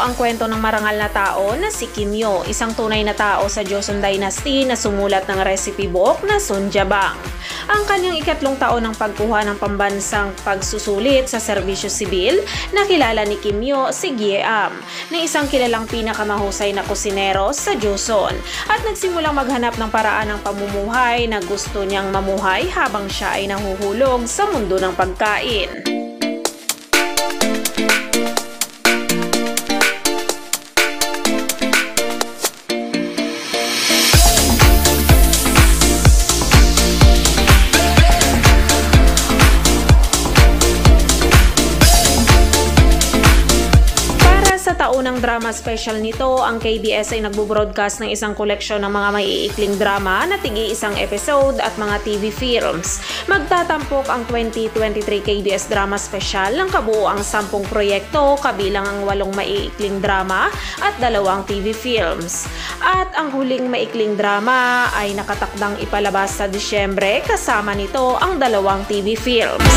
ang kwento ng marangal na tao na si Kim Hyo, isang tunay na tao sa Joseon Dynasty na sumulat ng recipe book na Sunjabang. Ang kanyang ikatlong taon ng pagkuha ng pambansang pagsusulit sa serbisyo sibil, nakilala ni Kim Hyo si Gye-am, na isang kilalang pinakamahusay na kusinero sa Joseon, at nagsimulang maghanap ng paraan ng pamumuhay na gusto niyang mamuhay habang siya ay nahuhulog sa mundo ng pagkain. Sa taunang drama special nito, ang KBS ay nagbo-broadcast ng isang koleksyon ng mga maiikling drama na tig-iisang episode at mga TV films. Magtatampok ang 2023 KBS Drama Special ng kabuoang 10 proyekto kabilang ang 8 maiikling drama at 2 TV films. At ang huling maikling drama ay nakatakdang ipalabas sa Disyembre, kasama nito ang 2 TV films.